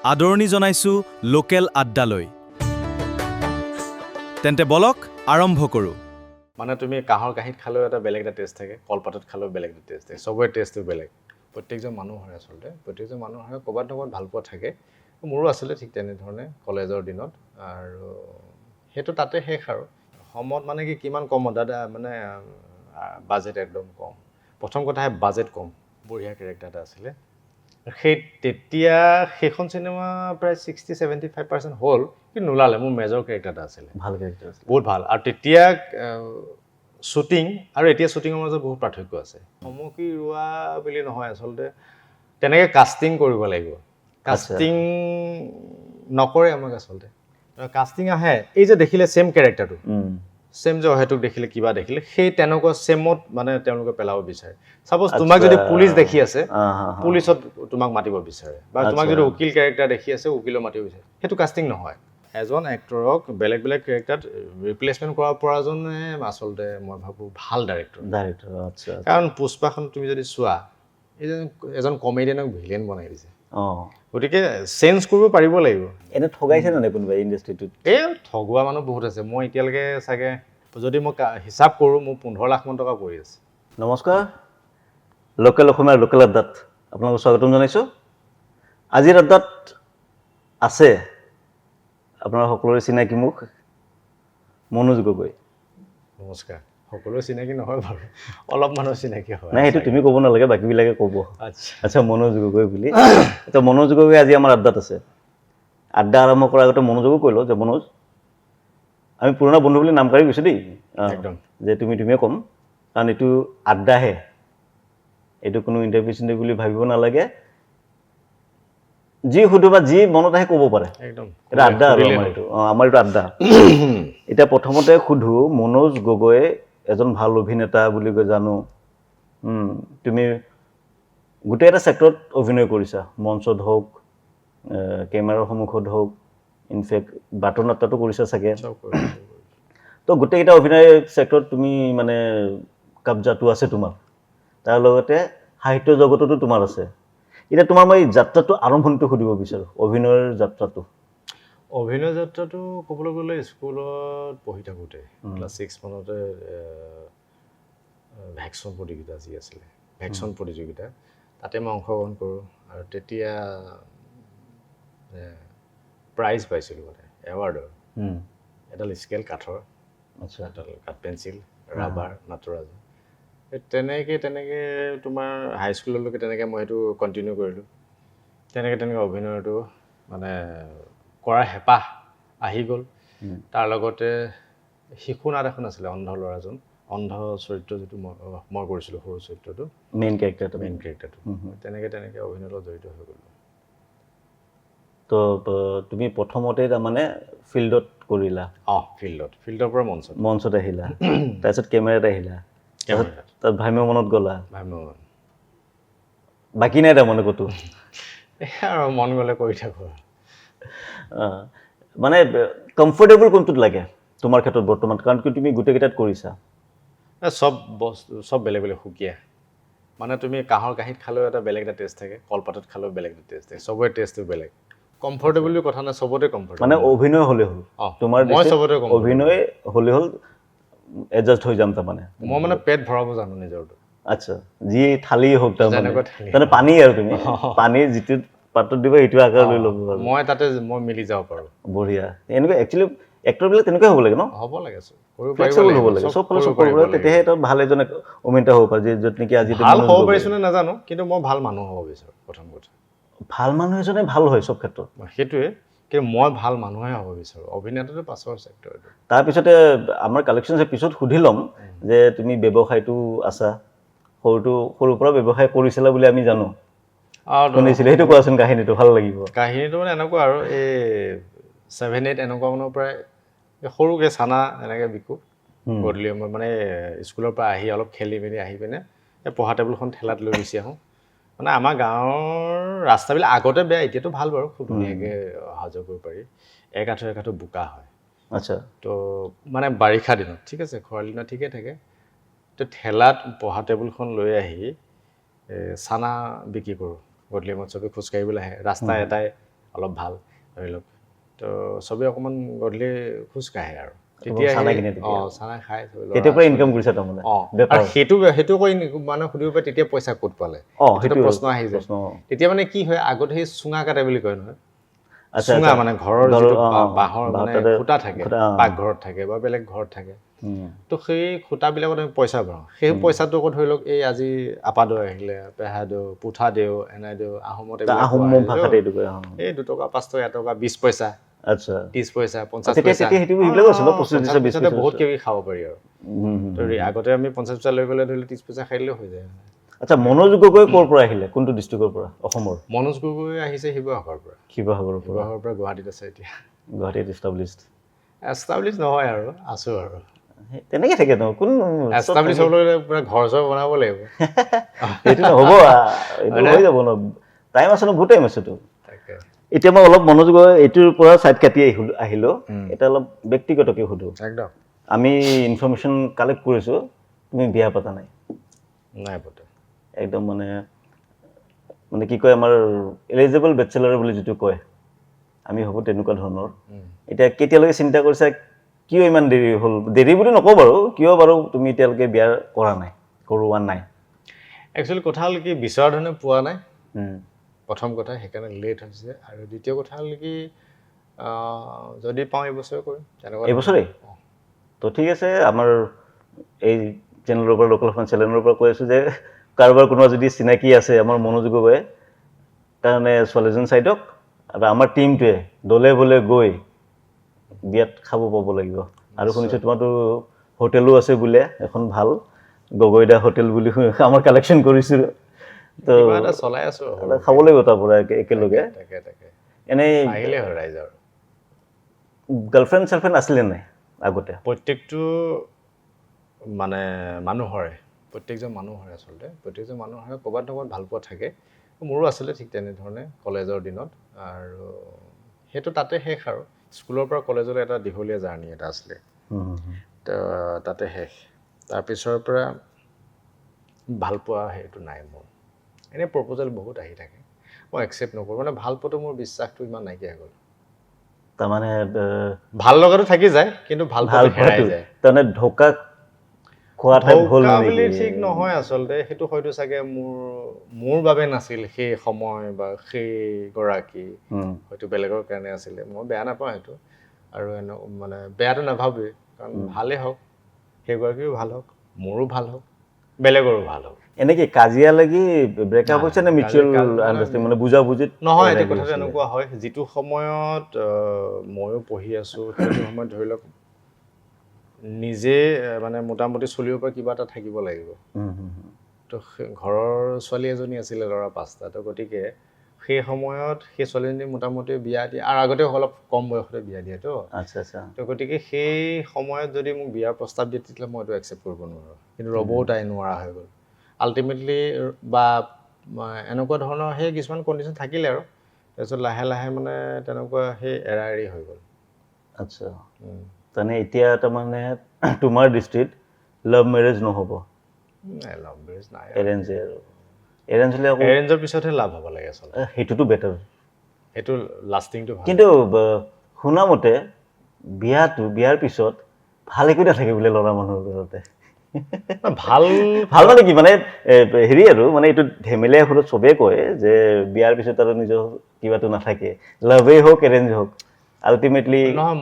আদৰণি জনাইছোঁ লোকেল আড্ডালৈ। তেন্তে বলক আৰম্ভ কৰোঁ। মানে তুমি কাঁহৰ কাঁহীত খালেও এটা বেলেগ এটা টেষ্ট থাকে, কলপাতত খালেও বেলেগ এটা টেষ্ট থাকে, চবৰে টেষ্টটো বেলেগ। প্ৰত্যেকজন মানুহৰে আচলতে প্ৰত্যেকজন মানুহৰে ক'ৰবাত ক'ৰবাত ভাল পোৱা থাকে। মোৰো আছিলে ঠিক তেনেধৰণে কলেজৰ দিনত, আৰু সেইটো তাতে শেষ আৰু। সময়ত মানে কি কিমান কমত দাদা, মানে বাজেট একদম কম। প্ৰথম কথা বাজেট কম, বঢ়িয়া কেৰেক্টাৰ এটা আছিলে। সেই তেতিয়া সেইখন চিনেমা প্ৰায় 60-75% হ'ল, কিন্তু নোলালে। মোৰ মেজৰ কেৰেক্টাৰ এটা আছিলে, ভাল কেৰেক্টাৰ আছিলে, বহুত ভাল। আৰু তেতিয়া শ্বুটিং আৰু এতিয়া শ্বুটিঙৰ মাজত বহুত পাৰ্থক্য আছে। সমকি ৰোৱা বুলি নহয়, আচলতে তেনেকৈ কাষ্টিং কৰিব লাগিব। কাষ্টিং নকৰে আমাক আচলতে। কাষ্টিং আহে, এই যে দেখিলে ছেম কেৰেক্টাৰটো, ছেম যে অহেতুক দেখিলে কিবা দেখিলে, সেই তেনেকুৱা ছেমত মানে তেওঁলোকে পেলাব বিচাৰে। ছাপ'জ তোমাক যদি পুলিচ দেখি আছে, পুলিচত তোমাক মাতিব বিচাৰে, বা তোমাক যদি উকিল কেৰেক্টাৰ দেখি আছে, উকিলো মাতিব বিচাৰে। সেইটো কাষ্টিং নহয়। এজন এক্টৰক বেলেগ বেলেগ কেৰেক্টাৰত ৰিপ্লেচমেণ্ট কৰাৰ পৰাজনে আচলতে মই ভাবোঁ ভাল ডাইৰেক্টৰ। আচ্ছা। কাৰণ পুষ্পাখন তুমি যদি চোৱা, এজন কমেডিয়ানক ভিলেন বনাই দিছে। গতিকে চেঞ্জ কৰিব পাৰিব লাগিব। এনে ঠগাইছে নে কোনোবাই ইণ্ডাষ্ট্ৰিটোত? এই ঠগোৱা মানুহ বহুত আছে। মই এতিয়ালৈকে চাগে যদি মই হিচাপ কৰোঁ, মোৰ 15 লাখ মান টকা পৰি আছে। নমস্কাৰ, লোকেল অসমীয়াৰ লোকেল আড্ডাত আপোনালোকক স্বাগতম জনাইছোঁ। আজিৰ আড্ডাত আছে আপোনাৰ সকলোৰে চিনাকি মুখ মনোজ গগৈ। নমস্কাৰ। সকলোৱে চিনাকি নহয় বাৰু, অলপ মানুহ চিনাকি হয়। নাই, সেইটো তুমি ক'ব নালাগে, বাকীবিলাকে ক'ব। আচ্ছা, মনোজ গগৈ বুলি। এতিয়া মনোজ গগৈ আজি আমাৰ আড্ডাত আছে। আড্ডা আৰম্ভ কৰাৰ আগতে মনোযোগো কৈ লওঁ যে মনোজ, আমি পুৰণা বন্ধু বুলি নাম কাঢ়ি গৈছোঁ দেই, একদম যে তুমিয়ে ক'ম, কাৰণ এইটো আড্ডাহে, এইটো কোনো ইণ্টাৰভিউ চিণ্টাৰভিউ বুলি ভাবিব নালাগে। যি সুধো বা যি মনত আহে ক'ব পাৰে, একদম এটা আড্ডা আৰু আমাৰ এইটো আড্ডা। এতিয়া প্ৰথমতে সুধো, মনোজ গগৈ এজন ভাল অভিনেতা বুলি কৈ জানো। তুমি গোটেই এটা ছেক্টৰত অভিনয় কৰিছা, মঞ্চত হওক, কেমেৰাৰ সন্মুখত হওক, ইনফেক্ট বাটৰ নাট্যটো কৰিছা চাগে। তো গোটেইকেইটা অভিনয় ছেক্টৰত তুমি মানে কাবজাটো আছে তোমাৰ। তাৰ লগতে সাহিত্য জগততো তোমাৰ আছে। এতিয়া তোমাৰ মই যাত্ৰাটো আৰম্ভণিটো সুধিব বিচাৰোঁ, অভিনয়ৰ যাত্ৰাটো। অভিনয় যাত্ৰাটো ক'বলৈ গ'লে স্কুলত পঢ়ি থাকোঁতে, ক্লাছ 6 মানতে ভেকশ্যন প্ৰতিযোগিতা যি আছিলে, ভেকশ্যন প্ৰতিযোগিতা, তাতে মই অংশগ্ৰহণ কৰোঁ। আৰু তেতিয়া প্ৰাইজ পাইছিলোঁ, মানে এৱাৰ্ডৰ। এডাল স্কেল কাঠৰ, এডাল কাঠ পেঞ্চিল, ৰাবাৰ, নাটৰাজ। তেনেকৈ তোমাৰ হাইস্কুললৈকে তেনেকৈ মই সেইটো কণ্টিনিউ কৰিলোঁ। তেনেকৈ অভিনয়টো মানে কৰাৰ হেঁপাহ আহি গ'ল। তাৰ লগতে শিশু নাট এখন আছিলে, অন্ধ ল'ৰাজন, অন্ধ চৰিত্ৰ যিটো মই কৰিছিলোঁ, সৰু চৰিত্ৰটো, মেইন কেৰেক্টাৰটো। তেনেকৈ অভিনয়ৰ লগত জড়িত হৈ গ'লোঁ। তো তুমি প্ৰথমতে তাৰমানে ফিল্ডত কৰিলা? ফিল্ডৰ পৰা মঞ্চত আহিলা, তাৰপিছত কেমেৰাত আহিলা, তাত ভ্ৰাম্যমানত গ'লা। বাকী নাই তাৰমানে ক'তো? আৰু মন গ'লে কৰি থাকোঁ। মানে কমফৰ্টেবল কোনটোত লাগে তোমাৰ ক্ষেত্ৰত বৰ্তমান? কাৰণ কি তুমি গোটেইকেইটাত কৰিছা। চব বেলেগ বেলেগ সুকীয়া। মানে তুমি কাঁহৰ কাঁহীত খালেও এটা বেলেগ এটা টেষ্ট থাকে, কলপাতত খালেও বেলেগ এটা টেষ্ট থাকে, চবৰে টেষ্টটো বেলেগ। কমফৰ্টেবল বুলি কথা নাই, চবতে কমফৰ্টেবল। মানে অভিনয় হ'লে হ'ল, তোমাৰ অভিনয় হ'লে হ'ল, এডজাষ্ট হৈ যাম তাৰমানে। মই মানে পেট ভৰাব জানো নিজৰটো। আচ্ছা, যি থালি হওক তাৰমানে পানী, আৰু তুমি পানী যিটো পাত্ৰত দিবা এইটো আকাৰ লৈ ল'ব পাৰোঁ, মই মিলি যাব পাৰোঁ। বঢ়িয়া। এনেকুৱা একচুৱেলি এক্টৰবিলাক তেনেকুৱা হ'ব লাগে ন? হ'ব লাগে, ফ্লেক্সিবল হ'ব লাগে, চব ফালে কৰিব লাগে, তেতিয়াহে এটা ভাল এজন অভিনেতা হ'ব পাৰে। য'ত নেকি আজি ভাল হ'ব পাৰিছোঁ নে নাজানো, কিন্তু মই ভাল মানুহ হ'ব বিচাৰোঁ। প্ৰথম কথা, ভাল মানুহ এজনে ভাল হয় চব ক্ষেত্ৰত। সেইটোৱে, কিন্তু মই ভাল মানুহে হ'ব বিচাৰোঁ। অভিনেতাটো পাছৰ ছেক্টৰ। তাৰপিছতে আমাৰ কালেকশ্যন পিছত সুধি ল'ম যে তুমি ব্যৱসায়টো আছা, সৰুৰ পৰা ব্যৱসায় কৰিছিলা বুলি আমি জানো, শুনিছিলোঁ। সেইটো কোৱাচোন, কাহিনীটো ভাল লাগিব। কাহিনীটো মানে এনেকুৱা আৰু, এই 7-8 এনেকুৱা মানৰ পৰাই সৰুকৈ চানা এনেকৈ বিকোঁ গধূলি সময়ত। মানে স্কুলৰ পৰা আহি অলপ খেলি মেলি আহি পিনে এই পঢ়া টেবুলখন ঠেলাত লৈ গুচি আহোঁ। মানে আমাৰ গাঁৱৰ ৰাস্তাবিলাক আগতে বেয়া, এতিয়াতো ভাল বাৰু, খুব ধুনীয়াকৈ অহা যোৱা কৰিব পাৰি। একাঠো বোকা হয়। আচ্ছা। তো মানে বাৰিষা দিনত ঠিক আছে, খৰালি দিনত ঠিকে থাকে। তো ঠেলাত পঢ়া টেবুলখন লৈ আহি চানা বিক্ৰী কৰোঁ। গধূলি সময়ত চবেই খোজকাঢ়িবলৈ আহে, ৰাস্তা এটাই অলপ ভাল ধৰি লওক তো চবেই অকণমান গধূলি খোজ কাঢ়ে আৰু চানা কিনে তেতিয়া। চানা খাই তেতিয়াৰ পৰা ইনকাম কৰিছা তাৰমানে বেপাৰ আৰু সেইটো কৰি মানে সুধিব পাৰে তেতিয়া পইচা ক'ত পালে সেইটো প্ৰশ্ন আহি যায় তেতিয়া মানে কি হয় আগত সেই চুঙা কাটে বুলি কয় নহয় আচ্ছা চুঙা মানে ঘৰৰ যিটো বাঁহৰ বাঁহ মানে তাতে খুঁটা থাকে পাকঘৰত থাকে বা বেলেগ ঘৰত থাকে তো সেই খুঁটাবিলাকত আমি পইচা ভৰাওঁ সেই পইচাটো আকৌ ধৰি লওক এই আজি আপাদেউ আহিলে পেহাদেউ পুঠাদেউ এনাইদেউ আহোমত আহোম ভাষাতে এইটো কয় এই 2 টকা 5 টকা 1 টকা 20 পইচা আচ্ছা 30 পইচা 50 তেতিয়া পইচা তেতিয়া সেইটো সেইবিলাক আছিল 25 পইচা 20 পইচা বহুত কিবি খাব পাৰি আৰু তো আগতে আমি 50 পইচা লৈ গ'লে ধৰি লওক 30 পইচা খাই দিলেও হৈ যায় আচ্ছা মনোজ গগৈ ক'ৰ পৰা আহিলে কোনটো ডিষ্ট্ৰিক্টৰ পৰা অসমৰ মনোজ গগৈ আহিছে শিৱসাগৰৰ পৰা গুৱাহাটীত আছে এতিয়া গুৱাহাটীত এষ্টাব্লিছড এষ্টাব্লিছ নহয় আৰু আছোঁ আৰু তেনেকে থাকে ন কোন এষ্টাব্লিছ হ'বলৈ পুৰা ঘৰ চৰ বনাব লাগিব সেইটো নহ'ব এইটো হৈ যাব ন টাইম আছে ন বহুত টাইম আছেতো তাকে এতিয়া মই অলপ মনোজ গগৈ এইটোৰ পৰা ছাইড কাটি আহিলোঁ এটা অলপ ব্যক্তিগতকৈ সুধোঁ একদম আমি ইনফৰমেশ্যন কালেক্ট কৰিছোঁ তুমি বিয়া পতা নাই নাই পতা একদম মানে কি কয় আমাৰ এলিজিবল বেচেলাৰ বুলি যিটো কয় আমি ভাবোঁ তেনেকুৱা ধৰণৰ এতিয়া কেতিয়ালৈকে চিন্তা কৰিছা কিয় ইমান দেৰি হ'ল দেৰি বুলি নকওঁ বাৰু কিয় বাৰু তুমি এতিয়ালৈকে বিয়া কৰোৱা নাই একচুৱেলি কথা হ'ল কি বিচৰা ধৰণে পোৱা নাই প্ৰথম কথা সেইকাৰণে লেট হৈছে আৰু দ্বিতীয় কথা হ'ল কি যদি পাওঁ এইবছৰে কৰিম তেনেকুৱা এইবছৰে তো ঠিক আছে আমাৰ এই চেনেলৰ পৰা লোকেল এখন চেনেলৰ পৰা কৈ আছোঁ যে কাৰোবাৰ কোনোবা যদি চিনাকি আছে আমাৰ মনোজ গগৈ কাৰণে ছোৱালীজন চাইডক আৰু আমাৰ টীমটোৱে দলে বলে গৈ বিয়াত খাব পাব লাগিব আৰু শুনিছোঁ তোমাৰতো হোটেলো আছে বোলে এখন ভাল গগৈদা হোটেল বুলি আমাৰ কালেকশ্যন কৰিছোঁ তো চলাই আছোঁ খাব লাগিব তাৰ পৰা একেলগে এনেই আহিলে হয় ৰাইজৰ গাৰ্লফ্ৰেণ্ড চাৰ্লফ্ৰেণ্ড আছিলে নাই আগতে প্ৰত্যেকটো মানে প্ৰত্যেকজন মানুহৰে আচলতে প্ৰত্যেকজন মানুহৰে ক'ৰবাত নহয় ভাল পোৱা থাকে মোৰো আছিলে ঠিক তেনেধৰণে কলেজৰ দিনত আৰু সেইটো তাতে শেষ আৰু স্কুলৰ পৰা কলেজলৈ এটা দীঘলীয়া জাৰ্ণি এটা আছিলে তাতে শেষ তাৰপিছৰ পৰা ভাল পোৱা সেইটো নাই মোৰ এনেই প্ৰপ'জেল বহুত আহি থাকে মই একচেপ্ট নকৰোঁ মানে ভাল পোৱাটো মোৰ বিশ্বাসটো ইমান নাইকিয়া হৈ গ'ল তাৰমানে ভাল লগাটো থাকি যায় কিন্তু ভাল পোৱাটো হেৰাই যায় তাৰমানে ঢোকা খোৱা টাইপ হ'ল বুলি ঠিক নহয় আচলতে সেইটো হয়তো চাগে মোৰ বাবে নাছিল সেই সময় বা সেই গৰাকী হয়তো বেলেগৰ কাৰণে আছিলে মই বেয়া নাপাওঁ সেইটো আৰু মানে বেয়াটো নাভাবোৱেই কাৰণ ভালেই হওক সেইগৰাকীও ভাল হওক মোৰো ভাল হওক বেলেগৰো ভাল হওক এনেকে কাজিয়া লাগি ব্ৰেকআপ হৈছে নে মিউচুৱেল আণ্ডাৰষ্টেণ্ডিং মানে বুজাবুজিত নহয় এইটো কথাটো এনেকুৱা হয় যিটো সময়ত ময়ো পঢ়ি আছোঁ সেইটো সময়ত ধৰি লওক নিজে মানে মোটামুটি চলিব পৰা কিবা এটা থাকিব লাগিব তো ঘৰৰ ছোৱালী এজনী আছিলে ল'ৰা 5টা তো গতিকে সেই সময়ত সেই ছোৱালীজনী মোটামুটি বিয়া দিয়ে আৰু আগতে অলপ কম বয়সতে বিয়া দিয়েতো তো গতিকে সেই সময়ত যদি মোক বিয়াৰ প্ৰস্তাৱ দিয়ে তেতিয়াহ'লে মই এইটো একচেপ্ট কৰিব নোৱাৰোঁ কিন্তু ৰ'বও তাই নোৱাৰা হৈ গ'ল আল্টিমেটলি বা এনেকুৱা ধৰণৰ সেই কিছুমান কণ্ডিশ্যন থাকিলে আৰু তাৰপিছত লাহে লাহে মানে তেনেকুৱা সেই এৰা এৰি হৈ গ'ল আচ্ছা তাৰমানে এতিয়া তাৰমানে তোমাৰ দৃষ্টিত লাভ মেৰেজ নহ'ব নাই লাভ মেৰেজ নাই এৰেঞ্জে আৰু এৰেঞ্জ হ'লে আকৌ এৰেঞ্জৰ পিছতহে লাভ হ'ব লাগে আচলতে সেইটোতো বেটাৰ সেইটো লাষ্টিংটো ভাল কিন্তু শুনামতে বিয়াৰ পিছত ভাল একো নাথাকে বোলে ল'ৰা মানুহৰ ঘৰতে ভাল মানে কি মানে হেৰি আৰু মানে এইটো ধেমেলীয়া সুৰত চবেই কয় যে বিয়াৰ পিছত আৰু নিজৰ কিবাটো নাথাকে লাভেই হওক এৰেঞ্জ হওক আল্টিমেটলি নহয়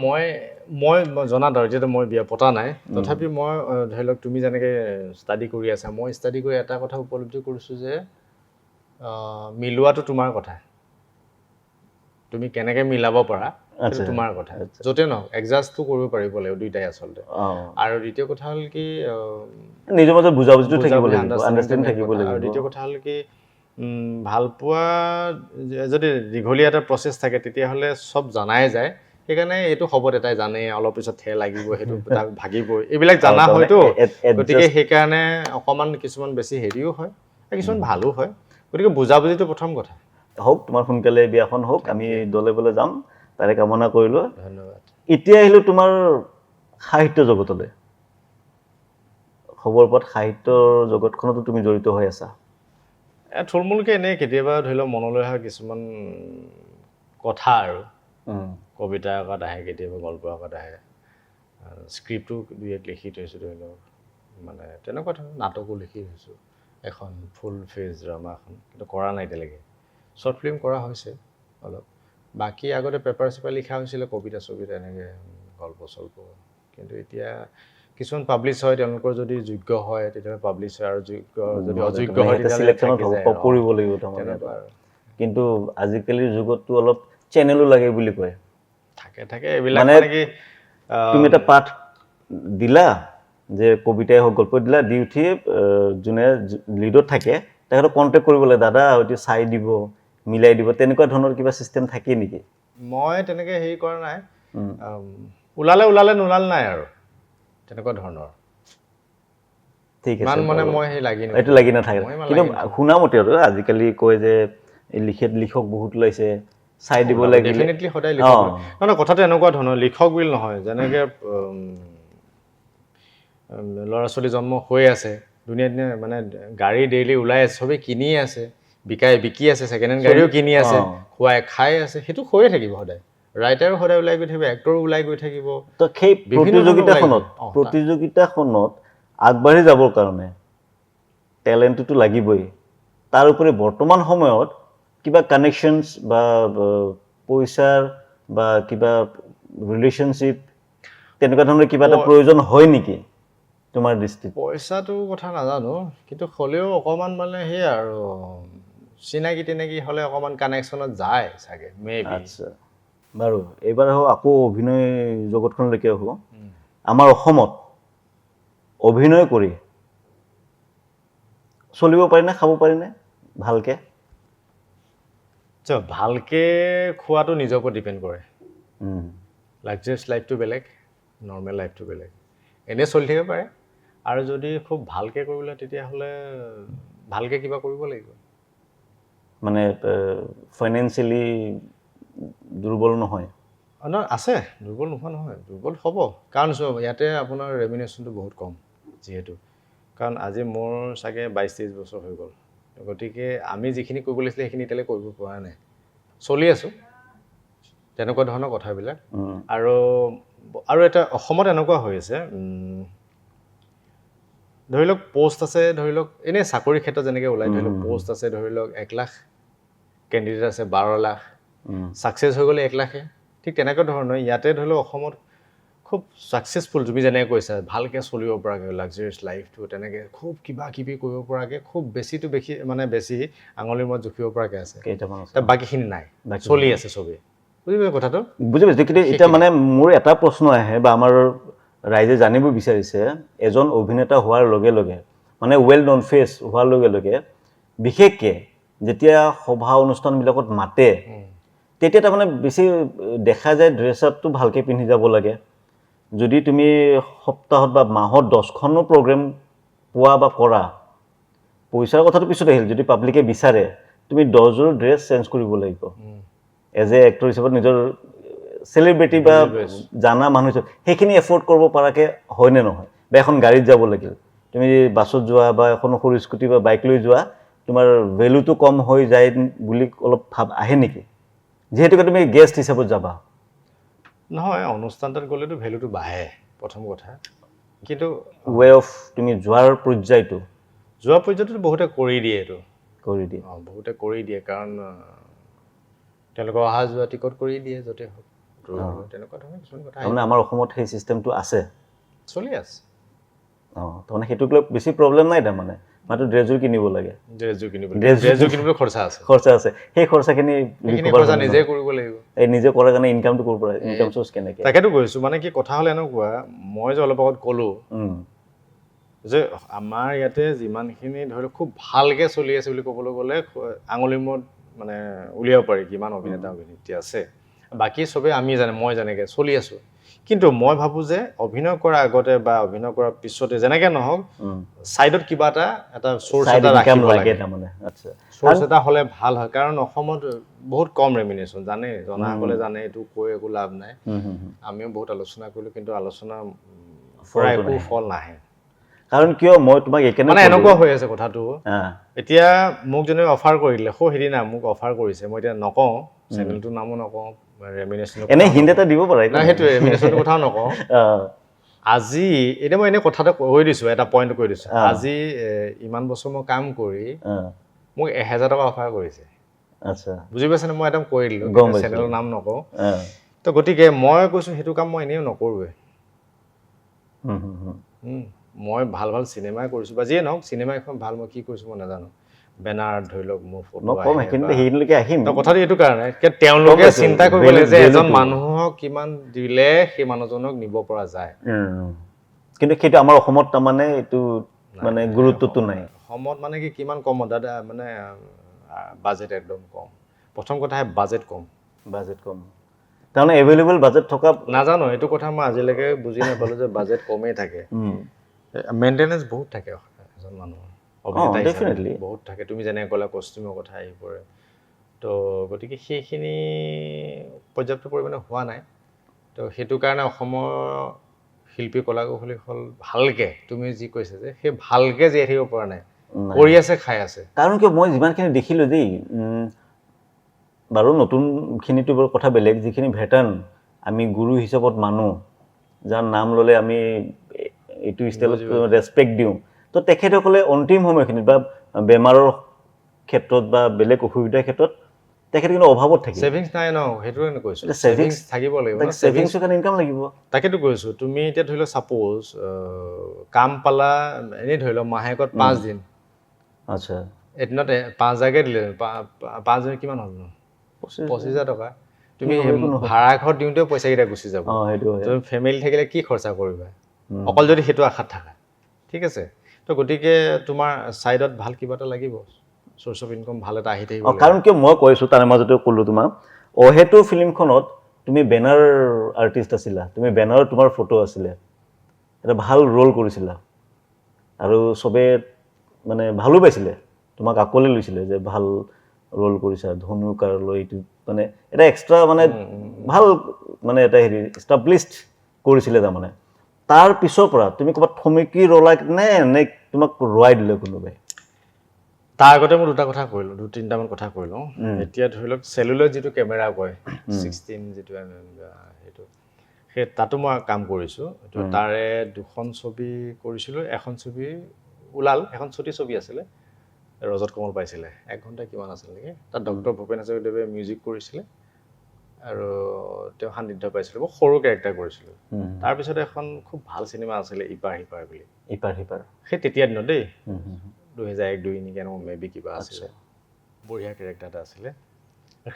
মই জনাত আৰু যিহেতু মই বিয়া পতা নাই তথাপি মই ধৰি লওক তুমি যেনেকৈ ষ্টাডি কৰি আছা মই ষ্টাডি কৰি এটা কথা উপলব্ধি কৰিছোঁ যে মিলোৱাটো তোমাৰ কথা তুমি কেনেকৈ মিলাব পাৰা সেইটো তোমাৰ কথা য'তে নহওক এডজাষ্টটো কৰিব পাৰিব লাগিব দুইটাই আচলতে আৰু দ্বিতীয় কথা হ'ল কি নিজৰ মাজত বুজাবুজিটো থাকিব লাগিব আণ্ডাৰষ্টেণ্ডিং থাকিব লাগিব আৰু দ্বিতীয় কথা হ'ল কি ভাল পোৱা যদি দীঘলীয়া এটা প্ৰচেছ থাকে তেতিয়াহ'লে চব জনাই যায় সেইকাৰণে এইটো হ'ব তাই জানে অলপ পিছত ঠেহ লাগিব সেইটো তাক ভাগিবই এইবিলাক জানা হয়তো গতিকে সেইকাৰণে অকণমান কিছুমান বেছি হেৰিও হয় কিছুমান ভালো হয় গতিকে বুজাবুজিটো প্ৰথম কথা হওক তোমাৰ সোনকালে বিয়াখন হওক আমি দলে বলে যাম তাৰে কামনা কৰিলোঁ ধন্যবাদ এতিয়া আহিলোঁ তোমাৰ সাহিত্য জগতলৈ খবৰ পোৱাত সাহিত্যৰ জগতখনতো তুমি জড়িত হৈ আছা থুলমূলকৈ এনেই কেতিয়াবা ধৰি লওক মনলৈ অহা কিছুমান কথা আৰু কবিতা আকাত আহে, কেতিয়াবা গল্প আকাত আহে, স্ক্ৰিপ্টো দুই এক লিখি থৈছোঁ ধৰি লওক, মানে তেনেকুৱা ধৰণৰ নাটকো লিখি থৈছোঁ, এখন ফুল ফেজ ড্ৰামা এখন, কিন্তু কৰা নাই এতিয়ালৈকে। শ্বৰ্ট ফিল্ম কৰা হৈছে অলপ, বাকী আগতে পেপাৰ চেপাৰ লিখা হৈছিলে, কবিতা চবিতা এনেকৈ গল্প চল্প, কিন্তু এতিয়া কিছুমান পাব্লিছ হয়, তেওঁলোকৰ যদি যোগ্য হয় তেতিয়াহ'লে পাব্লিছ হয়, আৰু যদি অযোগ্য হয় তেতিয়াহ'লে পৰিব লাগিব তেনেকুৱা আৰু। কিন্তু আজিকালিৰ যুগততো অলপ চেনেলো লাগে বুলি কয়। থাকে এইবিলাক মানে কি তুমি এটা পাঠ দিলা, যে কবিতাই হওক গল্প দিলা, দি উঠি যোনে লিডত থাকে তেখেতক কণ্টেক্ট কৰিব লাগে, দাদা হয়তো চাই দিব, মিলাই দিব, তেনেকুৱা ধৰণৰ কিবা চিষ্টেম থাকে নেকি? মই তেনেকৈ হেৰি কৰা নাই, ওলালে নোলালে নাই আৰু তেনেকুৱা ধৰণৰ। ঠিক আছে, ইমান মানে মই সেই এইটো লাগি নাথাকে। কিন্তু শুনা মতে আৰু আজিকালি কয় যে লিখক বহুত ওলাইছে, চাই দিব লাগে। ডেফিনেটলি সদায় লিখক নহয়, কথাটো এনেকুৱা ধৰণৰ, লিখক বুলি নহয়, যেনেকৈ ল'ৰা ছোৱালী জন্ম হৈ আছে, ধুনীয়া মানে গাড়ী ডেইলি ওলাই আছে, চবেই কিনি আছে, বিকি আছে, ছেকেণ্ড হেণ্ড গাড়ীও কিনি আছে, খাই আছে, সেইটো হৈয়ে থাকিব সদায়। ৰাইটাৰো সদায় ওলাই গৈ থাকিব, এক্টৰো ওলাই গৈ থাকিব। তো সেই প্ৰতিযোগিতাখনত আগবাঢ়ি যাবৰ কাৰণে টেলেণ্টটোতো লাগিবই। তাৰ উপৰি বৰ্তমান সময়ত কিবা কানেকশ্যনছ বা পইচাৰ বা কিবা ৰিলেশ্যনশ্বিপ তেনেকুৱা ধৰণৰ কিবা এটা প্ৰয়োজন হয় নেকি তোমাৰ দৃষ্টিত? পইচাটো কথা নাজানো, কিন্তু হ'লেও অকণমান মানে সেই আৰু চিনাকি তিনাকি হ'লে অকণমান কানেকশ্যনত যায় চাগে, মেবি। আচ্ছা, বাৰু এইবাৰ আকৌ অভিনয় জগতখনলৈকে আহোঁ। আমাৰ অসমত অভিনয় কৰি চলিব পাৰিনে, খাব পাৰিনে ভালকে? ভালকে খোৱাটো নিজৰ ওপৰত ডিপেণ্ড কৰে। লাক্সাৰিয়াছ লাইফটো বেলেগ, নৰ্মেল লাইফটো বেলেগ। এনেই চলি থাকিব পাৰে, আৰু যদি খুব ভালকৈ কৰিবলৈ তেতিয়াহ'লে ভালকৈ কিবা কৰিব লাগিব। মানে ফাইনেন্সিয়েলি দুৰ্বল নহয়? আছে, দুৰ্বল নোহোৱা নহয়, দুৰ্বল হ'ব। কাৰণ ইয়াতে আপোনাৰ ৰেমিনেশ্যনটো বহুত কম যিহেতু, কাৰণ আজি মোৰ চাগে 22-23 বছৰ হৈ গ'ল, গতিকে আমি যিখিনি কৰিব লাগিছিলে সেইখিনি এতিয়ালৈ কৰিব পৰা নাই, চলি আছোঁ, তেনেকুৱা ধৰণৰ কথাবিলাক। আৰু এটা অসমত এনেকুৱা হৈ আছে, ধৰি লওক পষ্ট আছে, ধৰি লওক এনেই চাকৰি ক্ষেত্ৰত যেনেকৈ ওলাই, ধৰি লওক পষ্ট আছে, ধৰি লওক 1 লাখ কেণ্ডিডেট আছে, 12 লাখ, ছাকচেছ হৈ গ'লে 1 লাখে, ঠিক তেনেকুৱা ধৰণৰ ইয়াতে ধৰি লওক অসমত খুব ছাকচেছফুল, তুমি যেনেকৈ কৈছা, ভালকৈ চলিব পৰাকৈ লাক্সাৰিয়াছ লাইফটো, তেনেকৈ খুব কিবা কিবি কৰিব পৰাকৈ, খুব বেছি আঙুলিৰ মূৰত জুখিব পৰাকৈ আছে, বাকীখিনি নাই, চলি আছে চবেই। বুজি পাইছে কথাটো? বুজি পাইছোঁ, কিন্তু এতিয়া মানে মোৰ এটা প্ৰশ্ন আহে, বা আমাৰ ৰাইজে জানিব বিচাৰিছে, এজন অভিনেতা হোৱাৰ লগে লগে, মানে ৱেল নন ফেচ হোৱাৰ লগে লগে, বিশেষকৈ যেতিয়া সভা অনুষ্ঠানবিলাকত মাতে, তেতিয়া তাৰমানে বেছি দেখা যায় ড্ৰেছ আপটো ভালকৈ পিন্ধি যাব লাগে। যদি তুমি সপ্তাহত বা মাহত 10খনো প্ৰগ্ৰেম পোৱা বা কৰা, পইচাৰ কথাটো পিছত আহিল, যদি পাব্লিকে বিচাৰে তুমি 10যোৰ ড্ৰেছ চেঞ্জ কৰিব লাগিব। এজ এ এক্টৰ হিচাপত নিজৰ চেলিব্ৰিটি বা জানা মানুহ হিচাপে সেইখিনি এফৰ্ড কৰিব পৰাকৈ হয়নে নহয়? বা এখন গাড়ীত যাব লাগিল, তুমি বাছত যোৱা বা এখন সৰু স্কুটি বা বাইক লৈ যোৱা, তোমাৰ ভেলুটো কম হৈ যায় বুলি অলপ ভাৱ আহে নেকি, যিহেতুকে তুমি গেষ্ট হিচাপত যাবা? নহয়, অনুষ্ঠানটোত গ'লেতো ভেলুটো বাঢ়ে প্ৰথম কথা, কিন্তু ৱে অফ তুমি যোৱাৰ পৰ্যায়টো বহুতে কৰি দিয়ে, এইটো বহুতে কৰি দিয়ে, কাৰণ তেওঁলোকৰ অহা যোৱা টিকট কৰি দিয়ে য'তে হওক, তেনেকুৱা ধৰণৰ কিছুমান কথা। তাৰমানে আমাৰ অসমত সেই চিষ্টেমটো আছে, চলি আছে। তাৰমানে সেইটোক লৈ বেছি প্ৰব্লেম নাই, তাৰমানে মাত্ৰ ড্ৰেছযোৰ কিনিব লাগে, ড্ৰেছযোৰ কিনিবলৈ খৰচা আছে, সেই খৰচাখিনি নিজে কৰিব লাগিব। এই নিজে কৰাৰ কাৰণে ইনকামটো ক'ৰ পৰা, ইনকাম চ'ৰ্চ কেনেকৈ? তাকেতো কৈছোঁ, মানে কি কথা হ'ল এনেকুৱা, মই যে অলপ আগত ক'লোঁ যে আমাৰ ইয়াতে যিমানখিনি ধৰি লওক খুব ভালকৈ চলি আছে বুলি ক'বলৈ গ'লে আঙুলিৰ মূৰত মানে উলিয়াব পাৰি কিমান অভিনেতা অভিনেত্ৰী আছে, বাকী চবেই মই যেনেকৈ চলি আছোঁ। কিন্তু মই ভাবোঁ যে অভিনয় কৰাৰ আগতে বা অভিনয় কৰাৰ পিছতে যেনেকৈ নহওক, ছাইডত কিবা এটা চ'ৰ্চ এটা ৰাখিব লাগে, চ'ৰ্চ এটা হ'লে ভাল হয়। কাৰণ অসমত বহুত কম ৰেমিনেশ্যন, জনাসকলে জানে, এইটো কৈ একো লাভ নাই। আমিও বহুত আলোচনা কৰিলোঁ, কিন্তু আলোচনা পৰা একো ফল নাহে। কাৰণ কিয় মই তোমাক এইকাৰণে মানে এনেকুৱা হৈ আছে কথাটো হা এতিয়া মোক যেনে অফাৰ কৰিলে সেইদিনা মোক অফাৰ কৰিছে মই এতিয়া নকওঁ চেনেলটোৰ নামো নকওঁ ৰেমিনেশ্যনৰ এনে হিন্দ এটা দিব পাৰা না সেইটোৱে ৰেমিনেশ্যনৰ কথাও নকওঁ আজি এতিয়া মই এনে কথা এটা কৈ দিছোঁ এটা পইণ্ট কৈ দিছোঁ আজি ইমান বছৰ মই কাম কৰি মোক 1000 টকা অফাৰ কৰিছে আচ্ছা বুজি পাইছেনে মই একদম কৈ দিলোঁ গম পাইছোঁ। চেনেলৰ নাম নকওঁ তো গতিকে মই কৈছোঁ সেইটো কাম মই এনেও নকৰোঁৱে মই ভাল ভাল চিনেমাই কৰিছোঁ বা যিয়ে নহওক চিনেমা এখন ভাল মই কি কৰিছোঁ মই নাজানো বেনাৰ ধৰি লওক মোৰ ফটো নকম সেইখিনিতে সেইখিনিলৈকে আহিম তো কথাটো এইটো কাৰণে তেওঁলোকে পাইছোঁ। চিন্তা কৰিব লাগে যে value এজন টো। মানুহক কিমান দিলে সেই মানুহজনক নিব পৰা যায় কিন্তু সেইটো আমাৰ অসমত তাৰমানে এইটো মানে গুৰুত্বটো নাই অসমত মানে কি কিমান কম দাদা মানে বাজেট একদম কম প্ৰথম কথা বাজেট কম বাজেট কম তাৰমানে এভেইলেবল বাজেট থকা নাজানো এইটো কথা মই আজিলৈকে বুজি নাপালোঁ যে বাজেট কমেই থাকে মেইনটেনেঞ্চ বহুত থাকে এজন মানুহৰ অভিনেতা হিচাপে definitely. বহুত থাকে তুমি যেনেকৈ ক'লা কষ্টিউমৰ কথা আহি পৰে তো গতিকে সেইখিনি পৰ্যাপ্ত পৰিমাণে হোৱা নাই তো সেইটো কাৰণে অসমৰ শিল্পী কলাকুশলীসকল ভালকৈ তুমি যি কৈছা যে সেই ভালকৈ জীয়াই থাকিব পৰা নাই কৰি আছে খাই আছে কাৰণ কিয় মই যিমানখিনি দেখিলোঁ দেই বাৰু নতুনখিনিতো বাৰু কথা বেলেগ যিখিনি ভেটাৰ্ণ আমি গুৰু হিচাপত মানো যাৰ নাম ল'লে আমি এইটো ষ্টাইলত ৰেচপেক্ট দিওঁ তো তেখেতসকলে অন্তিম সময়খিনিত বা বেমাৰৰ ক্ষেত্ৰত বা বেলেগ অসুবিধাৰ ক্ষেত্ৰত তেখেত কিন্তু অভাৱত থাকে ছেভিংছ নাই ন সেইটোৱে কৈছোঁ এতিয়া ছেভিংছ থাকিব লাগিব ন ছেভিংছৰ কাৰণে ইনকাম লাগিব তাকেতো কৈছোঁ তুমি এতিয়া ধৰি লওক ছাপ'জ কাম পালা এনেই ধৰি লওক মাহেকত 5 দিন আচ্ছা এদিনতে 5000কে দিলে 5 দিন কিমান হ'ল ন 25000 টকা তুমি ভাড়া ঘৰত দিওঁতেও পইচাকেইটা গুচি যাব সেইটো হয় তুমি ফেমিলি থাকিলে কি খৰচা কৰিবা অকল যদি সেইটো আশাত থাকা ঠিক আছে তো গতিকে তোমাৰ ছাইডত ভাল কিবা এটা লাগিব চ'ৰ্চ অফ ইনকাম ভাল এটা আহি থাকিব কাৰণ কিয় মই কৈছোঁ তাৰ মাজতে ক'লোঁ তোমাক অহেতু ফিল্মখনত তুমি বেনাৰ আৰ্টিষ্ট আছিলা তুমি বেনাৰত তোমাৰ ফটো আছিলে এটা ভাল ৰোল কৰিছিলা আৰু চবে মানে ভালো পাইছিলে তোমাক আকোৱালি লৈছিলে যে ভাল ৰোল কৰিছা ধনুকাৰ লৈ এইটো মানে এটা এক্সট্ৰা মানে ভাল মানে এটা হেৰি এষ্টাব্লিছড কৰিছিলে তাৰমানে তাৰ পিছৰ পৰা তুমি ক'ৰবাত থমকি ৰলা নে তোমাক ৰোৱাই দিলে কোনোবাই তাৰ আগতে মই দুটা কথা কৰিলোঁ 2-3টামান কথা কৰিলোঁ এতিয়া ধৰি লওক চেলুলয় যিটো কেমেৰা কয় 16 যিটো সেইটো সেই তাতো মই কাম কৰিছোঁ তো তাৰে 2খন ছবি কৰিছিলোঁ এখন ছবি ওলাল এখন ছুটি ছবি আছিলে ৰজত কমল পাইছিলে 1 ঘণ্টা কিমান আছিল নেকি তাত ডক্টৰ ভূপেন হাজৰিকাদেৱে মিউজিক কৰিছিলে আৰু তেওঁ সান্নিধ্য পাইছিলোঁ মই সৰু কেৰেক্টাৰ কৰিছিলোঁ তাৰপিছত এখন খুব ভাল চিনেমা আছিলে ইপাৰ সিপাৰ বুলি ইপাৰ সিপাৰ সেই তেতিয়া দিনত দেই 2001-2 নেকি এনেকুৱা মেবি কিবা আছিলে বঢ়িয়া কেৰেক্টাৰ এটা আছিলে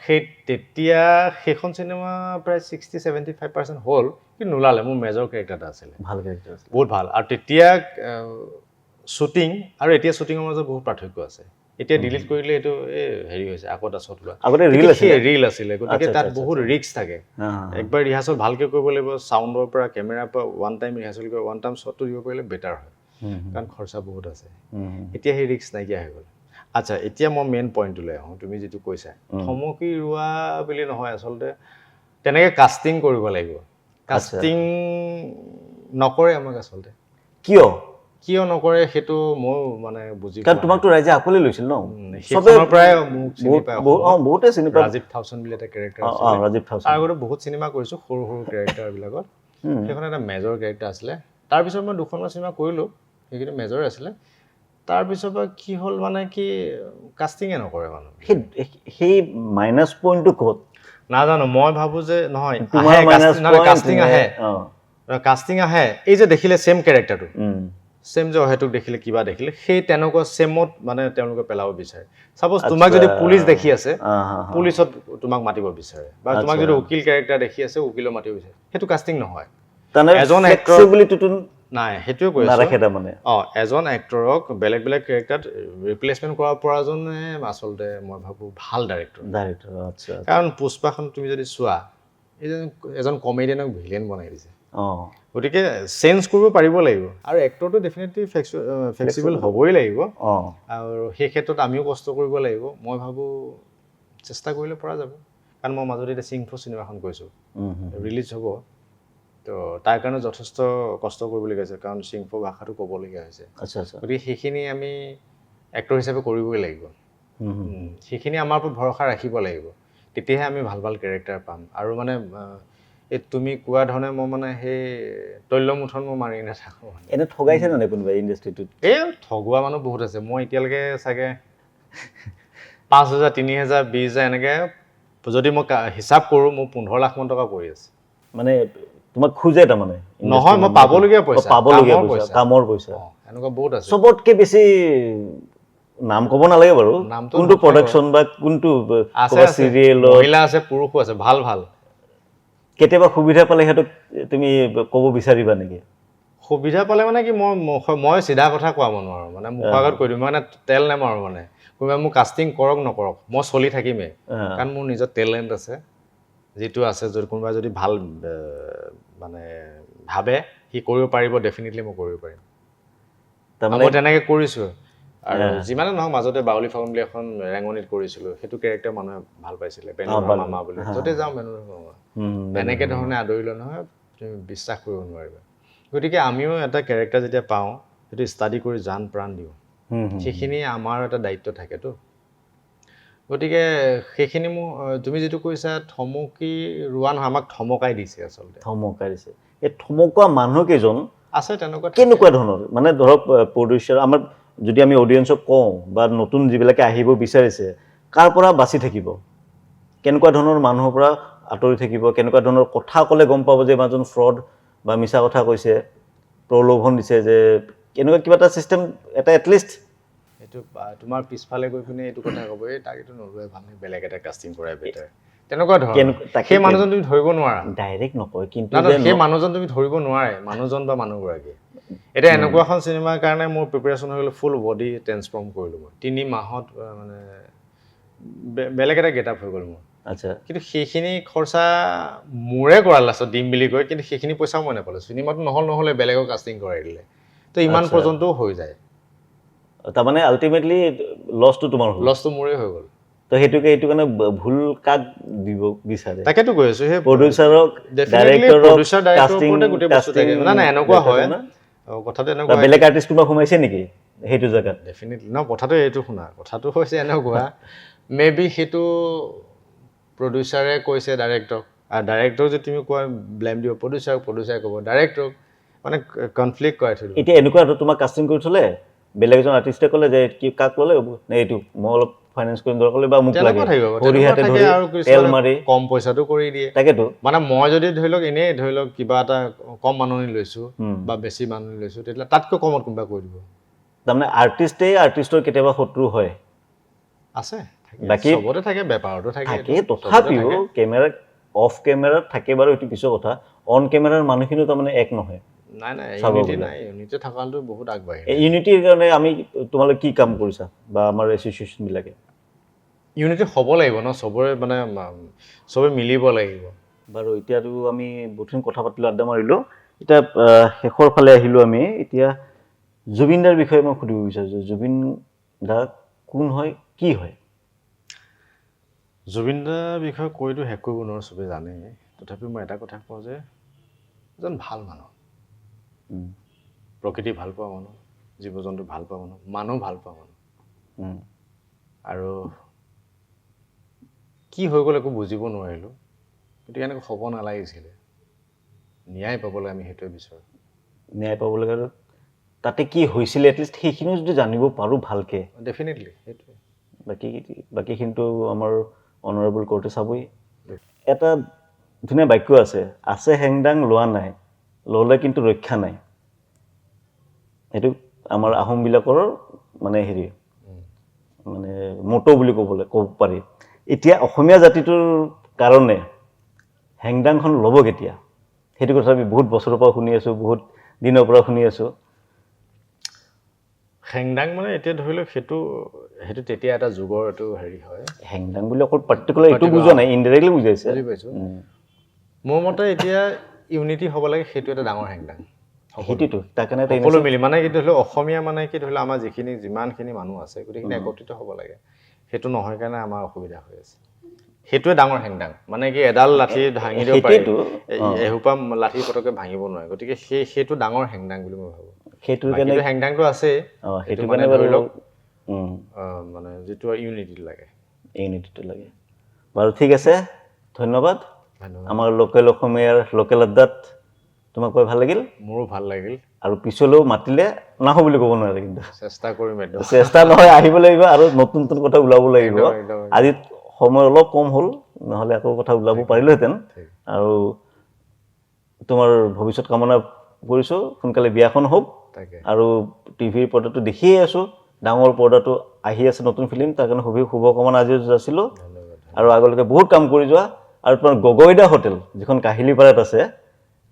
সেই তেতিয়া সেইখন চিনেমা প্ৰায় 60-75% হ'ল কিন্তু নোলালে মোৰ মেজৰ কেৰেক্টাৰ এটা আছিলে ভাল কেৰেক্টাৰ আছিলে বহুত ভাল আৰু তেতিয়া শ্বুটিং আৰু এতিয়া শ্বুটিঙৰ মাজত বহুত পাৰ্থক্য আছে এতিয়া ডিলিট কৰিলে এইটো হেৰি হৈছে আকৌ এটা শ্বট লোৱা আগতে ৰিল আছিলে গতিকে তাত বহুত ৰিস্ক থাকে একবাৰ ৰিহাৰ্চেল ভালকৈ কৰিব লাগিব চাউণ্ডৰ পৰা কেমেৰাৰ পৰা ওৱান টাইম ৰিহাৰ্চেল কৰি ওৱান টাইম শ্বটটো দিব পাৰিলে বেটাৰ হয় কাৰণ খৰচা বহুত আছে এতিয়া সেই ৰিস্ক নাইকিয়া হৈ গ'ল আচ্ছা এতিয়া মই মেইন পইণ্টটোলৈ আহোঁ তুমি যিটো কৈছা থমকি ৰোৱা বুলি নহয় আচলতে তেনেকৈ কাষ্টিং কৰিব লাগিব কাষ্টিং নকৰে আমাক আচলতে কিয় নকৰে সেইটো মই মানে বুজি কাৰণ তোমাকতো ৰাইজে আকোৱালি লৈছিল ন সেইখনৰ পৰাই মোক চিনি পায় বহুতে চিনি পায় ৰাজীৱ থাউচেণ্ড বুলি এটা কেৰেক্টাৰ আছিলে ৰাজীৱ থাউচেণ্ড তাৰ আগতে বহুত চিনেমা কৰিছোঁ সৰু সৰু কেৰেক্টাৰবিলাকত সেইখন এটা মেজৰ কেৰেক্টাৰ আছিলে তাৰপিছত মই 2খনমান চিনেমা কৰিলোঁ সেইখিনি মেজৰ আছিলে তাৰপিছৰ পৰা কি হ'ল মানে কি কাষ্টিঙে নকৰে মানুহ সেই মাইনাছ পইণ্টটো ক'ত নাজানো মই ভাবোঁ যে নহয় কাষ্টিং আহে এই যে দেখিলে ছেম কেৰেক্টাৰটো ছেম যে অহেতুক দেখিলে কিবা দেখিলে সেই তেনেকুৱা ছেমত মানে তেওঁলোকে পেলাব বিচাৰে ছাপ'জ তোমাক যদি পুলিচ দেখি আছে পুলিচত তোমাক মাতিব বিচাৰে বা তোমাক যদি উকিল কেৰেক্টাৰ দেখি আছে উকিলত মাতিব বিচাৰে সেইটো কাষ্টিং নহয় এজন এক্টৰ নাই সেইটোৱে কৈ আছোঁ এজন এক্টৰক বেলেগ বেলেগ কেৰেক্টাৰত ৰিপ্লেচমেণ্ট কৰাৰ পৰাজনে আচলতে মই ভাবোঁ ভাল ডাইৰেক্টৰ কাৰণ পুষ্পাখন তুমি যদি চোৱা এজন কমেডিয়ানক ভিলেন বনাই দিছে গতিকে চেঞ্জ কৰিব পাৰিব লাগিব আৰু এক্টৰটো ডেফিনেটলি ফ্লেক্সিবল হ'বই লাগিব আৰু সেই ক্ষেত্ৰত আমিও কষ্ট কৰিব লাগিব মই ভাবোঁ চেষ্টা কৰিলে পৰা যাব কাৰণ মই মাজতে এতিয়া সিংফো চিনেমাখন কৈছোঁ ৰিলিজ হ'ব তো তাৰ কাৰণে যথেষ্ট কষ্ট কৰিবলগীয়া হৈছে কাৰণ চিংফৌ ভাষাটো ক'বলগীয়া হৈছে আচ্ছা আচ্ছা গতিকে সেইখিনি আমি এক্টৰ হিচাপে কৰিবই লাগিব সেইখিনি আমাৰ ওপৰত ভৰসা ৰাখিব লাগিব তেতিয়াহে আমি ভাল ভাল কেৰেক্টাৰ পাম আৰু মানে এই তুমি কোৱা ধৰণে মই মানে সেই তৈলমুঠন মই মাৰি নাথাকোঁ এনে ঠগাইছে নে কোনোবাই ইণ্ডাষ্ট্ৰিটোত এই ঠগোৱা মানুহ বহুত আছে মই এতিয়ালৈকে চাগে 5,000 3,000 20,000 এনেকৈ যদি মই হিচাপ কৰোঁ মোৰ 15 লাখ মান টকা পৰি আছে মানে তোমাক খোজে তাৰমানে নহয় মই পাবলগীয়া পইচা পাবলগীয়া পইচা কামৰ পইচা এনেকুৱা বহুত আছে চবতকে বেছি নাম ক'ব নালাগে বাৰু নামটো কোনটো প্ৰডাকশ্যন বা কোনটো আছে চিৰিয়েলত মহিলা আছে পুৰুষো আছে ভাল ভাল কেতিয়াবা সুবিধা পালে সিহঁতক তুমি ক'ব বিচাৰিবা নেকি সুবিধা পালে মানে কি মই চিধা কথা কোৱা মানুহ আৰু মানে মুখৰ আগত কৈ দিম মানে তেল নেমাৰো মানে কোনোবাই মোক কাষ্টিং কৰক নকৰক মই চলি থাকিমেই কাৰণ মোৰ নিজৰ টেলেণ্ট আছে যিটো আছে যদি কোনোবাই যদি ভাল মানে ভাবে সি কৰিব পাৰিব ডেফিনেটলি মই কৰিব পাৰিম মই তেনেকৈ কৰিছোঁ আৰু যিমানে নহওক মাজতে বাউলী ফাগুন বুলি এখন ৰেঙনিত কৰিছিলোঁ সেইটো কেৰেক্টাৰ মানুহে ভাল পাইছিলে বেনুৰা মামা বুলি য'তে যাওঁ বেনুৰা মামা এনেকৈ ধৰণে আদৰি লয় নহয় তুমি বিশ্বাস কৰিব নোৱাৰিবা গতিকে আমিও এটা কেৰেক্টাৰ যেতিয়া পাওঁ সেইটো ষ্টাডি কৰি জান প্ৰাণ দিওঁ সেইখিনি আমাৰ এটা দায়িত্ব থাকেতো গতিকে সেইখিনি মোৰ তুমি যিটো কৈছা থমকি ৰোৱা নহয় আমাক থমকাই দিছে আচলতে থমকাই দিছে এই থমকুৱা মানুহ কেইজন আছে তেনেকুৱা কেনেকুৱা ধৰণৰ মানে ধৰক প্ৰডিউচাৰ আমাৰ যদি আমি অডিয়েঞ্চক কওঁ বা নতুন যিবিলাকে আহিব বিচাৰিছে কাৰ পৰা বাচি থাকিব কেনেকুৱা ধৰণৰ মানুহৰ পৰা আঁতৰি থাকিব কেনেকুৱা ধৰণৰ কথা ক'লে গম পাব যে এজন ফ্ৰড বা মিছা কথা কৈছে প্ৰলোভন দিছে যে কেনেকুৱা কিবা এটা চিষ্টেম এটা এটলিষ্ট এইটো তোমাৰ পিছফালে গৈ পিনে এইটো কথা ক'ব এই তাক এইটো নলোৱাই ভাল নে বেলেগ এটা কাষ্টিং কৰাই বেটাৰ তেনেকুৱা ধৰণৰ সেই মানুহজন তুমি ধৰিব নোৱাৰা ডাইৰেক্ট নকয় কিন্তু সেই মানুহজন তুমি ধৰিব নোৱাৰে মানুহজন বা মানুহগৰাকী এতিয়া এনেকুৱা এখন চিনেমাৰ কাৰণে মোৰ প্ৰিপেৰেশ্যন হৈ গ'ল ফুল বডি ট্ৰেন্সফৰ্ম কৰিলোঁ মই 3 মাহত মানে বেলেগ এটা গেট আপ হৈ গ'ল মোৰ আচ্ছা কিন্তু সেইখিনি খৰচা মোৰে কৰা লাষ্টত দিম বুলি কয় কিন্তু সেইখিনি পইচাও মই নাপালোঁ চিনেমাটো নহ'লে বেলেগক কাষ্টিং কৰাই দিলে তো ইমান পৰ্যন্তও হৈ যায় তাৰমানে আল্টিমেটলি লছটো তোমাৰ হ'ল লছটো মোৰে হৈ গ'ল তো সেইটোকে এইটো কাৰণে ভুল কাক দিব বিচাৰে তাকেতো কৈ আছোঁ সেই প্ৰডিউচাৰক ডাইৰেক্টৰৰ ওপৰতে গোটেই বস্তু থাকে না এনেকুৱা হয় কথাটো এনেকুৱা বেলেগ আৰ্টিষ্ট কোনোবা সোমাইছে নেকি সেইটো জেগাত ডেফিনেটলি ন কথাটো এইটো শুনা কথাটো হৈছে এনেকুৱা মে বি সেইটো প্ৰডিউচাৰে কৈছে ডাইৰেক্টৰক আৰু ডাইৰেক্টৰ যদি তুমি কোৱা ব্লেম দিব প্ৰডিউচাৰে ক'ব ডাইৰেক্টৰক মানে কনফ্লিক্ট কৰাই থৈ এতিয়া এনেকুৱা তোমাক কাষ্টিং কৰি থ'লে বেলেগ এজন আৰ্টিষ্টে ক'লে যে কি কাক ল'লে নে এইটো মই অলপ ফাইনেন্স কৰিম দৰকাৰ হ'লে বা মোক লাগে তেল মাৰি কম পইচাটো কৰি দিয়ে তাকেতো মানে মই যদি ধৰি লওক এনেই ধৰি লওক কিবা এটা কম মানুহ লৈছোঁ বা বেছি মানুহ লৈছোঁ তেতিয়াহ'লে তাতকৈ কমত কোনোবা কৰি দিব তাৰমানে আৰ্টিষ্টৰ কেতিয়াবা শত্ৰু হয় আছে বাকী চবতে থাকে বেপাৰতো থাকে তথাপিও কেমেৰাত অফ কেমেৰাত থাকে বাৰু এইটো পিছৰ কথা অন কেমেৰাৰ মানুহখিনিও তাৰমানে এক নহয় নাই ইউনিটি থকাটো বহুত আগবাঢ়ি ইউনিটিৰ কাৰণে আমি তোমালোকে কি কাম কৰিছা বা আমাৰ এছ'চিয়েশ্যনবিলাকে ইউনিটি হ'ব লাগিব ন চবৰে মানে চবে মিলিব লাগিব বাৰু এতিয়াতো আমি বহুতখিনি কথা পাতিলোঁ আড্ডা মাৰিলোঁ এতিয়া শেষৰ ফালে আহিলোঁ আমি এতিয়া জুবিন দাৰ বিষয়ে মই সুধিব বিচাৰিছোঁ জুবিন দা কোন হয় কি হয় জুবিন দাৰ বিষয়ে কৈতো শেষ কৰিব নোৱাৰোঁ চবেই জানে তথাপিও মই এটা কথা কওঁ যে এজন ভাল মানুহ প্ৰকৃতি ভাল পোৱা মানুহ জীৱ জন্তু ভাল পোৱা মানুহ ভাল পোৱা মানুহ আৰু কি হৈ গ'ল একো বুজিব নোৱাৰিলোঁ গতিকে এনেকৈ হ'ব নালাগিছিলে ন্যায় পাবলৈ আমি সেইটোৱে বিচাৰোঁ ন্যায় পাব লাগে আৰু তাতে কি হৈছিলে এটলিষ্ট সেইখিনিও যদি জানিব পাৰোঁ ভালকৈ ডেফিনেটলি সেইটোৱে বাকীখিনিতো আমাৰ অনাৰেবল কোৰ্টে চাবই এটা ধুনীয়া বাক্য আছে হেংদাং লোৱা নাই ল'লে কিন্তু ৰক্ষা নাই সেইটো আমাৰ আহোমবিলাকৰ মানে হেৰি মানে মটো বুলি ক'ব পাৰি এতিয়া অসমীয়া জাতিটোৰ কাৰণে হেংদাংখন ল'ব কেতিয়া সেইটো কথা আমি বহুত বছৰৰ পৰা শুনি আছোঁ বহুত দিনৰ পৰা শুনি আছোঁ হেংদাং মানে এতিয়া ধৰি লওক সেইটো তেতিয়া এটা যুগৰ এইটো হেৰি হয় হেংদাং বুলি অকল পাৰ্টিকুলাৰ এইটো বুজোৱা নাই ইনডাইৰেক্টলি বুজাইছে বুজি পাইছোঁ মোৰ মতে এতিয়া ইউনিটি হ'ব লাগে সেইটো এটা ডাঙৰ হেংদাং সেইটোতো তাৰ কাৰণে সকলো মিলি মানে কি ধৰি লওক অসমীয়া মানে কি ধৰি লওক আমাৰ যিমানখিনি মানুহ আছে গোটেইখিনি একত্ৰিত হ'ব লাগে সেইটো নহয় কাৰণে আমাৰ অসুবিধা হৈ আছে সেইটোৱে ডাঙৰ হেংদাং মানে কি এডাল লাঠি ভাঙি দিব পাৰি সেইটোৱেতো, এসোপা লাঠি পটকে ভাঙিব নোৱাৰে গতিকে সেইটো ডাঙৰ হেংদাং বুলি মই ভাবোঁ সেইটোৰ কাৰণে বাকীটো হেংদাংটো আছেই সেইটো মানে কাৰণে বাৰু ধৰি লওক উম, মানে যিটো ইউনিটি লাগে ইউনিটিটো লাগে বাৰু ঠিক আছে ধন্যবাদ ধন্যবাদ আমাৰ লোকেল অসমীয়াৰ লোকেল আড্ডাত তোমাক কৈ ভাল লাগিল মোৰো ভাল লাগিল আৰু পিছলৈও মাতিলে নাহো বুলি ক'ব নোৱাৰে কিন্তু চেষ্টা কৰিম একদম চেষ্টা নহয় আহিব লাগিব আৰু নতুন নতুন কথা ওলাব লাগিব একদম, একদম। আজি সময় অলপ কম হ'ল নহ'লে আকৌ কথা ওলাব পাৰিলোহেঁতেন ঠিক। আৰু তোমাৰ ভৱিষ্যত কামনা কৰিছোঁ সোনকালে বিয়াখন হওক তাকে আৰু টিভিৰ পৰ্দাটো দেখিয়ে আছোঁ ডাঙৰ পৰ্দাটো আহি আছে নতুন ফিল্ম তাৰ কাৰণে শুভকামনা আজি যাছিলোঁ ধন্যবাদ আৰু আগলৈকে বহুত কাম কৰি যোৱা আৰু তোমাৰ গগৈদা হোটেল যিখন কাহিলীপাৰাত আছে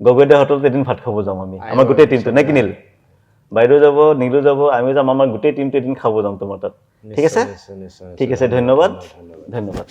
গগৈদা হোটেলত এদিন ভাত খাব যাম আমি আমাৰ গোটেই টিমটো নে কিনিল বাইদেউ যাব নীলু যাব আমি যাম আমাৰ গোটেই টিমটো এদিন খাব যাম তোমাৰ তাত ঠিক আছে নিশ্চয় নিশ্চয় ঠিক আছে ধন্যবাদ ধন্যবাদ